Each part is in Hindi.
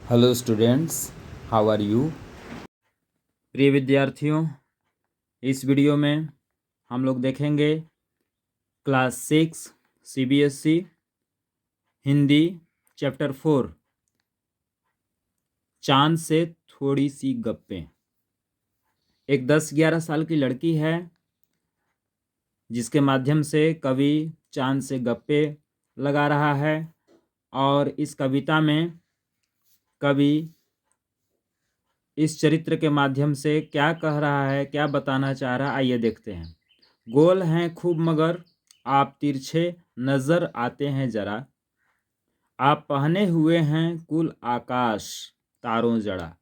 Hello students, how are you. प्रिय विद्यार्थियों, इस वीडियो में हम लोग देखेंगे क्लास 6 CBSE हिंदी चैप्टर 4 चांद से थोड़ी सी गप्पें। एक 10-11 साल की लड़की है जिसके माध्यम से कवि चांद से गप्पे लगा रहा है और इस कविता में कवि इस चरित्र के माध्यम से क्या कह रहा है, क्या बताना चाह रहा है, आइए देखते हैं। गोल हैं खूब मगर आप तिरछे नजर आते हैं जरा, आप पहने हुए हैं कुल आकाश तारों जड़ा,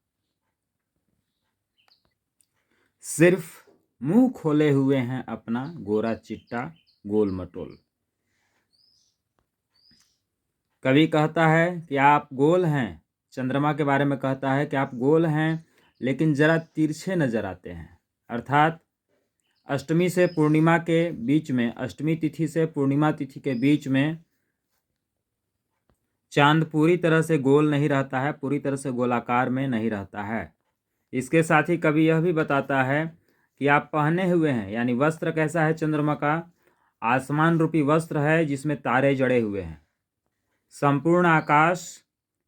सिर्फ मुंह खोले हुए हैं अपना गोरा चिट्टा गोल मटोल। कवि कहता है कि आप गोल हैं, चंद्रमा के बारे में कहता है कि आप गोल हैं लेकिन जरा तिरछे नजर आते हैं। अर्थात अष्टमी से पूर्णिमा के बीच में, अष्टमी तिथि से पूर्णिमा तिथि के बीच में चांद पूरी तरह से गोल नहीं रहता है, पूरी तरह से गोलाकार में नहीं रहता है। इसके साथ ही कवि यह भी बताता है कि आप पहने हुए हैं, यानी वस्त्र कैसा है चंद्रमा का, आसमान रूपी वस्त्र है जिसमें तारे जड़े हुए हैं। संपूर्ण आकाश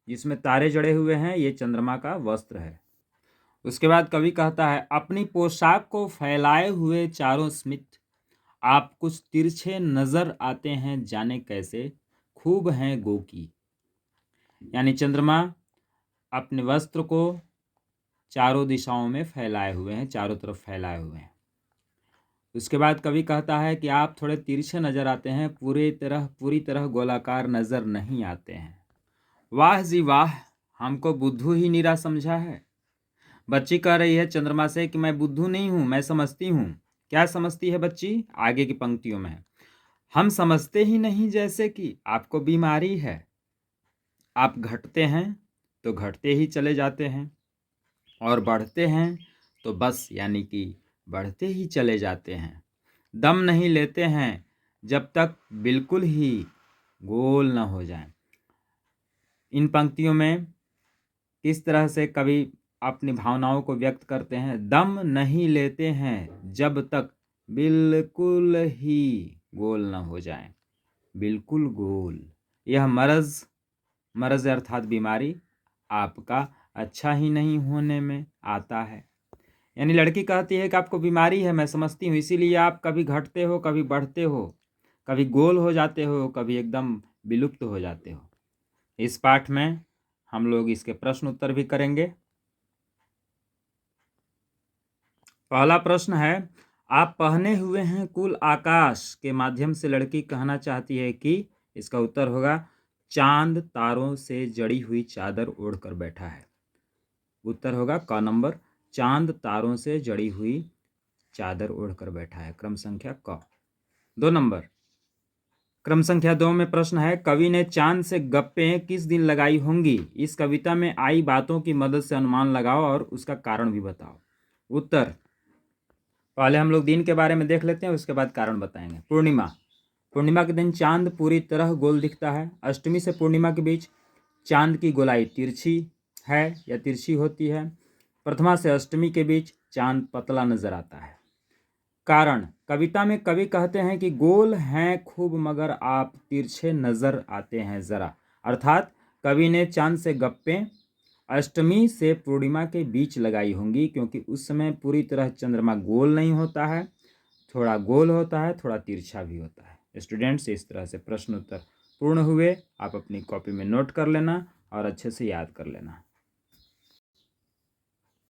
जिसमें तारे जड़े हुए हैं, ये चंद्रमा का वस्त्र है। उसके बाद कवि कहता है, अपनी पोशाक को फैलाए हुए चारों स्मित आप कुछ तिरछे नजर आते हैं जाने कैसे, खूब हैं गो की। यानी चंद्रमा अपने वस्त्र को चारों दिशाओं में फैलाए हुए हैं, चारों तरफ फैलाए हुए हैं। उसके बाद कवि कहता है कि आप थोड़े तिरछे नजर आते हैं, पूरी तरह गोलाकार नजर नहीं आते हैं। वाह जी वाह, हमको बुद्धू ही निरा समझा है। बच्ची कह रही है चंद्रमा से कि मैं बुद्धू नहीं हूं, मैं समझती हूं। क्या समझती है बच्ची? आगे की पंक्तियों में, हम समझते ही नहीं जैसे कि आपको बीमारी है। आप घटते हैं तो घटते ही चले जाते हैं और बढ़ते हैं तो बस यानी कि बढ़ते ही चले जाते हैं। दम नहीं लेते हैं जब तक बिल्कुल ही गोल न हो जाए। इन पंक्तियों में किस तरह से कवि अपनी भावनाओं को व्यक्त करते हैं। दम नहीं लेते हैं जब तक बिल्कुल ही गोल न हो जाए। बिल्कुल गोल, यह मरज अर्थात बीमारी आपका अच्छा ही नहीं होने में आता है। यानी लड़की कहती है कि आपको बीमारी है, मैं समझती हूँ, इसीलिए आप कभी घटते हो, कभी बढ़ते हो, कभी गोल हो जाते हो, कभी एकदम विलुप्त हो जाते हो। इस पाठ में हम लोग इसके प्रश्न उत्तर भी करेंगे। पहला प्रश्न है, आप पहने हुए हैं कुल आकाश के माध्यम से लड़की कहना चाहती है कि, इसका उत्तर होगा चांद तारों से जड़ी हुई चादर ओढ़कर बैठा है। उत्तर होगा क नंबर, चांद तारों से जड़ी हुई चादर ओढ़कर बैठा है, क्रम संख्या क। 2 नंबर, क्रम संख्या 2 में प्रश्न है, कवि ने चांद से गप्पें किस दिन लगाई होंगी? इस कविता में आई बातों की मदद से अनुमान लगाओ और उसका कारण भी बताओ। उत्तर, पहले हम लोग दिन के बारे में देख लेते हैं, उसके बाद कारण बताएंगे। पूर्णिमा के दिन चांद पूरी तरह गोल दिखता है। अष्टमी से पूर्णिमा के बीच चांद की गोलाई तिरछी है या तिरछी होती है। प्रथमा से अष्टमी के बीच चांद पतला नजर आता है। कारण, कविता में कवि कहते हैं कि गोल हैं खूब मगर आप तिरछे नजर आते हैं जरा। अर्थात कवि ने चांद से गप्पें अष्टमी से पूर्णिमा के बीच लगाई होंगी, क्योंकि उस समय पूरी तरह चंद्रमा गोल नहीं होता है, थोड़ा गोल होता है, थोड़ा तिरछा भी होता है। स्टूडेंट्स, इस तरह से प्रश्न उत्तर पूर्ण हुए। आप अपनी कॉपी में नोट कर लेना और अच्छे से याद कर लेना।